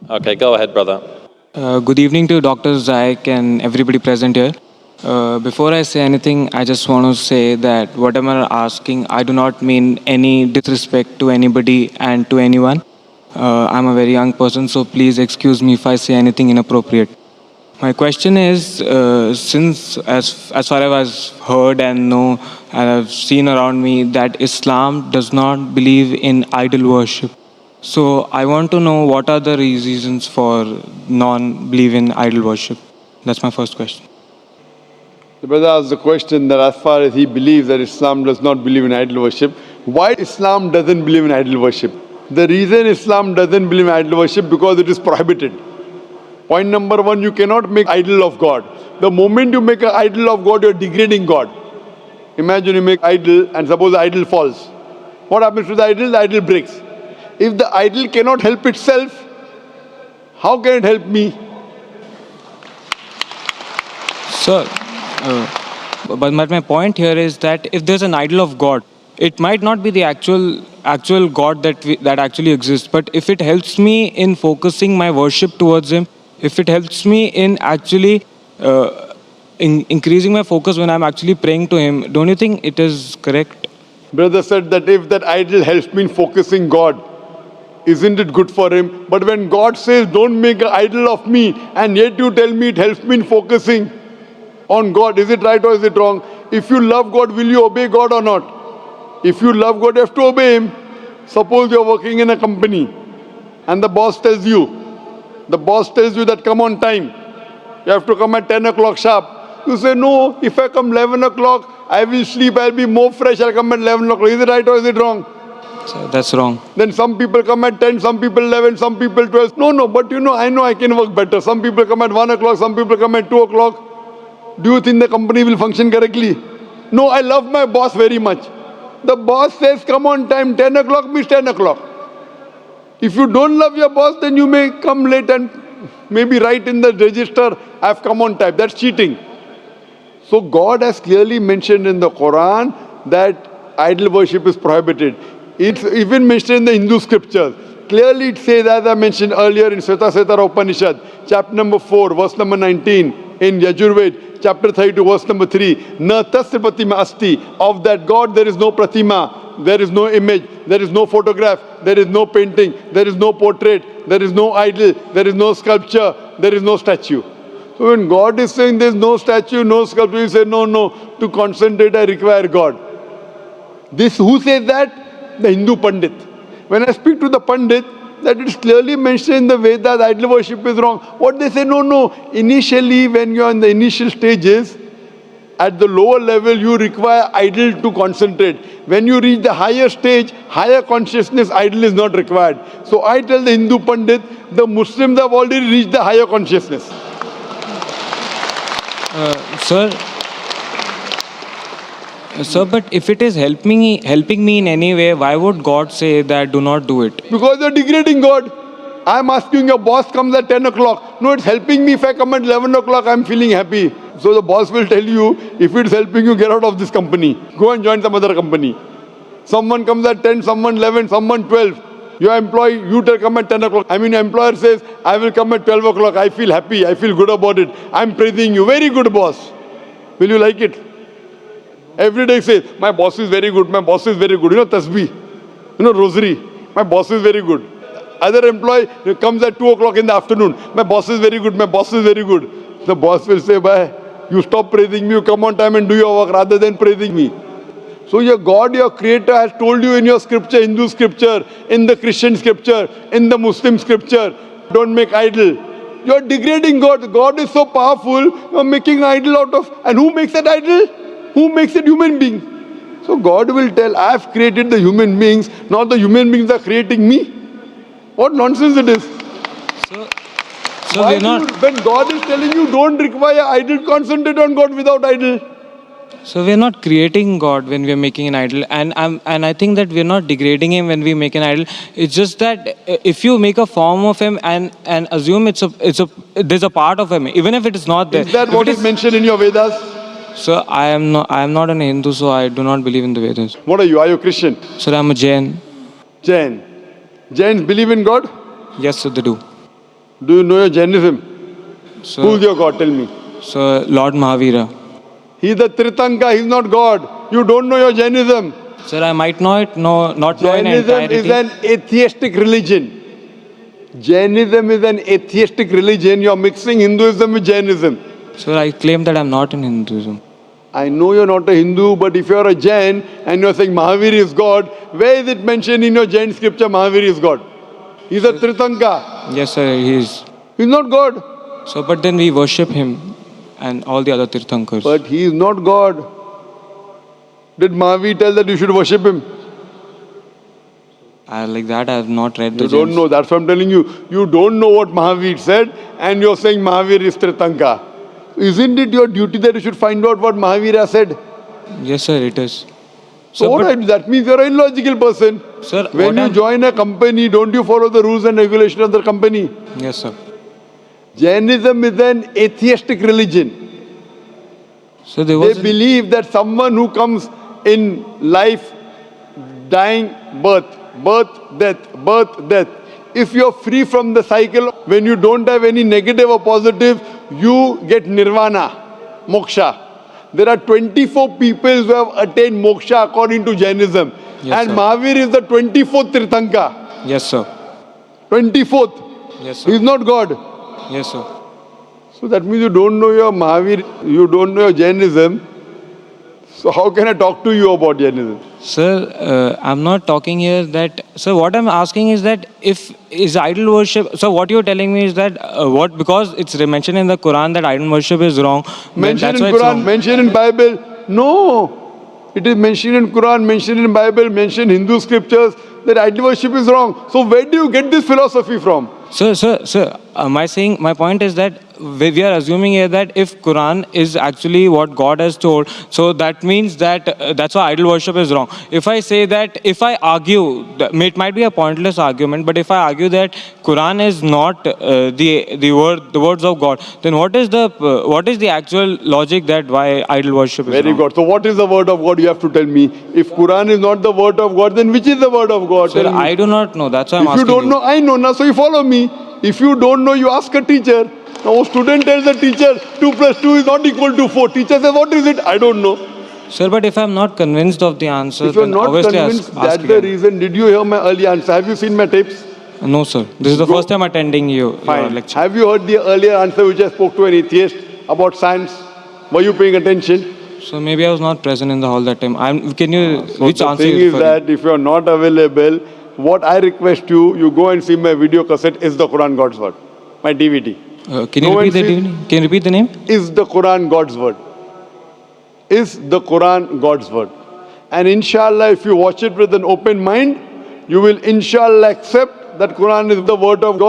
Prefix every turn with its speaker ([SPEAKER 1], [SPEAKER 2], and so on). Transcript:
[SPEAKER 1] Okay, go ahead, brother.
[SPEAKER 2] Good evening to Dr. Zaik and everybody present here. Before I say anything, I just want to say that whatever I'm asking, I do not mean any disrespect to anybody and to anyone. I'm a very young person, so please excuse me if I say anything inappropriate. My question is, since as far as I've heard and know and I've seen around me that Islam does not believe in idol worship. So I want to know what are the reasons for non-belief in idol worship. That's my first question.
[SPEAKER 3] The brother asked the question that as far as he believes that Islam does not believe in idol worship, why Islam doesn't believe in idol worship? The reason Islam doesn't believe in idol worship because it is prohibited. Point number one, you cannot make idol of God. The moment you make an idol of God, you're degrading God. Imagine you make idol and suppose the idol falls. What happens to the idol? The idol breaks. If the idol cannot help itself, how can it help me?
[SPEAKER 2] Sir, but my point here is that if there's an idol of God, it might not be the actual God that actually exists, but if it helps me in focusing my worship towards Him, if it helps me in actually increasing my focus when I'm actually praying to Him, don't you think it is correct?
[SPEAKER 3] Brother said that if that idol helps me in focusing God, isn't it good for him? But when God says, don't make an idol of me, and yet you tell me it helps me in focusing on God, is it right or is it wrong? If you love God, will you obey God or not? If you love God, you have to obey Him. Suppose you're working in a company and the boss tells you that come on time. You have to come at 10 o'clock sharp. You say, no, if I come 11 o'clock, I will sleep, I'll be more fresh, I'll come at 11 o'clock. Is it right or is it wrong?
[SPEAKER 2] So that's wrong.
[SPEAKER 3] Then some people come at 10, some people 11, some people 12. No, but I know I can work better. Some people come at 1 o'clock, some people come at 2 o'clock. Do you think the company will function correctly? No, I love my boss very much. The boss says, come on time, 10 o'clock means 10 o'clock. If you don't love your boss, then you may come late and maybe write in the register, I've come on time. That's cheating. So God has clearly mentioned in the Quran that idol worship is prohibited. It's even mentioned in the Hindu scriptures. Clearly it says, as I mentioned earlier in Svetasvatara Upanishad, chapter number 4, verse number 19, in Yajurved, chapter 32, verse number 3, Na tasya pratima asti, of that God there is no pratima, there is no image, there is no photograph, there is no painting, there is no portrait, there is no idol, there is no sculpture, there is no statue. So when God is saying there is no statue, no sculpture, you say, no, to concentrate I require God. This, who says that? The Hindu Pandit. When I speak to the Pandit, that it's clearly mentioned in the Vedas, idol worship is wrong. What they say, no. Initially, when you are in the initial stages, at the lower level, you require idol to concentrate. When you reach the higher stage, higher consciousness, idol is not required. So I tell the Hindu Pandit, the Muslims have already reached the higher consciousness.
[SPEAKER 2] Sir, but if it is helping me in any way, why would God say that do not do it?
[SPEAKER 3] Because you're degrading God. I'm asking your boss comes at 10 o'clock. No, it's helping me. If I come at 11 o'clock, I'm feeling happy. So the boss will tell you, if it's helping you, get out of this company. Go and join some other company. Someone comes at 10, someone 11, someone 12. Your employee, you tell come at 10 o'clock. I mean, your employer says, I will come at 12 o'clock. I feel happy. I feel good about it. I'm praising you. Very good, boss. Will you like it? Every day say, my boss is very good, my boss is very good. Tasbih, rosary, my boss is very good. Other employee comes at 2 o'clock in the afternoon, my boss is very good, my boss is very good. The boss will say, bye, you stop praising me, you come on time and do your work rather than praising me. So your God, your creator has told you in your scripture, Hindu scripture, in the Christian scripture, in the Muslim scripture, don't make idol. You're degrading God. God is so powerful, you're making idol out of, and who makes that idol? Who makes it human being? So God will tell, I have created the human beings, not the human beings are creating me. What nonsense it is.
[SPEAKER 2] So we're not...
[SPEAKER 3] When God is telling you don't require idol, concentrate on God without idol.
[SPEAKER 2] So we're not creating God when we're making an idol, and I think that we're not degrading Him when we make an idol. It's just that if you make a form of Him and assume there's a part of Him, even if it is not there.
[SPEAKER 3] Is that what is mentioned in your Vedas?
[SPEAKER 2] Sir, I am not an Hindu, so I do not believe in the Vedas.
[SPEAKER 3] What are you? Are you a Christian?
[SPEAKER 2] Sir, I'm a Jain.
[SPEAKER 3] Jains believe in God?
[SPEAKER 2] Yes, sir, they do.
[SPEAKER 3] Do you know your Jainism?
[SPEAKER 2] So,
[SPEAKER 3] Who's your God? Tell me.
[SPEAKER 2] so Lord Mahavira.
[SPEAKER 3] He's the Tritanka, he's not God. You don't know your Jainism.
[SPEAKER 2] Sir, I might not know in
[SPEAKER 3] Jainism
[SPEAKER 2] entirety.
[SPEAKER 3] is an atheistic religion. Jainism is an atheistic religion. You're mixing Hinduism with Jainism.
[SPEAKER 2] Sir, I claim that I'm not in Hinduism.
[SPEAKER 3] I know you're not a Hindu, but if you're a Jain and you're saying Mahavir is God, where is it mentioned in your Jain scripture Mahavir is God? He's a Tritanka.
[SPEAKER 2] Yes, sir, he is.
[SPEAKER 3] He's not God.
[SPEAKER 2] So, but then we worship him and all the other Tirthankars.
[SPEAKER 3] But he is not God. Did Mahavir tell that you should worship him?
[SPEAKER 2] Like that, I have not read the
[SPEAKER 3] You don't
[SPEAKER 2] Jains.
[SPEAKER 3] know. That's what I'm telling you. You don't know what Mahavir said, and you're saying Mahavir is Tritanka. Isn't it your duty that you should find out what Mahavir has said?
[SPEAKER 2] Yes, sir, it is.
[SPEAKER 3] So what that means you're an illogical person.
[SPEAKER 2] Sir,
[SPEAKER 3] When
[SPEAKER 2] what
[SPEAKER 3] you
[SPEAKER 2] I'm-
[SPEAKER 3] join a company, don't you follow the rules and regulations of the company?
[SPEAKER 2] Yes, sir.
[SPEAKER 3] Jainism is an atheistic religion.
[SPEAKER 2] So there
[SPEAKER 3] They
[SPEAKER 2] was.
[SPEAKER 3] believe that someone who comes in life, dying, birth, death. If you're free from the cycle, when you don't have any negative or positive, you get nirvana, moksha. There are 24 people who have attained moksha according to Jainism.
[SPEAKER 2] Yes,
[SPEAKER 3] and
[SPEAKER 2] sir.
[SPEAKER 3] Mahavir is the 24th Tirthanka.
[SPEAKER 2] Yes, sir.
[SPEAKER 3] 24th.
[SPEAKER 2] Yes, sir.
[SPEAKER 3] He's not God.
[SPEAKER 2] Yes, sir.
[SPEAKER 3] So that means you don't know your Mahavir, you don't know your Jainism. So how can I talk to you about Jainism?
[SPEAKER 2] Sir, I'm not talking here that. Sir, what I'm asking is that if is idol worship. So what you're telling me is that what because it's mentioned in the Quran that idol worship is wrong. then
[SPEAKER 3] Mentioned
[SPEAKER 2] that's
[SPEAKER 3] in
[SPEAKER 2] why it's
[SPEAKER 3] Quran,
[SPEAKER 2] wrong.
[SPEAKER 3] mentioned in Bible. No. It is mentioned in Quran, mentioned in Bible, mentioned in Hindu scriptures that idol worship is wrong. So where do you get this philosophy from?
[SPEAKER 2] Sir, my point is that we are assuming here that if Quran is actually what God has told, so that means that that's why idol worship is wrong. If I say that, if I argue, it might be a pointless argument, but if I argue that Quran is not the words of God, then what is the actual logic that why idol worship is
[SPEAKER 3] Very
[SPEAKER 2] wrong?
[SPEAKER 3] good. So what is the word of God? You have to tell me. If Quran is not the word of God, then which is the word of God?
[SPEAKER 2] Sir,
[SPEAKER 3] Tell me.
[SPEAKER 2] I do not know. That's why I'm
[SPEAKER 3] If you
[SPEAKER 2] asking
[SPEAKER 3] don't know, I know. Now, so you follow me. If you don't know, you ask a teacher. Now, a student tells the teacher 2 plus 2 is not equal to 4. Teacher says, what is it? I don't know.
[SPEAKER 2] Sir, but if I'm not convinced of the answer,
[SPEAKER 3] If you're
[SPEAKER 2] then
[SPEAKER 3] not
[SPEAKER 2] obviously
[SPEAKER 3] convinced,
[SPEAKER 2] ask
[SPEAKER 3] that's the
[SPEAKER 2] again.
[SPEAKER 3] reason. Did you hear my early answer? Have you seen my tapes?
[SPEAKER 2] No, sir. This is the first time attending your
[SPEAKER 3] Fine.
[SPEAKER 2] lecture.
[SPEAKER 3] Have you heard the earlier answer which I spoke to an atheist about science? Were you paying attention?
[SPEAKER 2] So maybe I was not present in the hall that time. Can you,
[SPEAKER 3] So
[SPEAKER 2] which
[SPEAKER 3] the
[SPEAKER 2] answer
[SPEAKER 3] thing
[SPEAKER 2] you
[SPEAKER 3] is
[SPEAKER 2] referring?
[SPEAKER 3] that if you're not available, what I request you, you go and see my video cassette, Is the Quran God's Word? My DVD.
[SPEAKER 2] Can you
[SPEAKER 3] Go
[SPEAKER 2] repeat
[SPEAKER 3] and
[SPEAKER 2] the
[SPEAKER 3] see-
[SPEAKER 2] name? Can you repeat the name?
[SPEAKER 3] Is the Quran God's Word? Is the Quran God's Word? And inshallah, if you watch it with an open mind, you will inshallah accept that Quran is the word of God.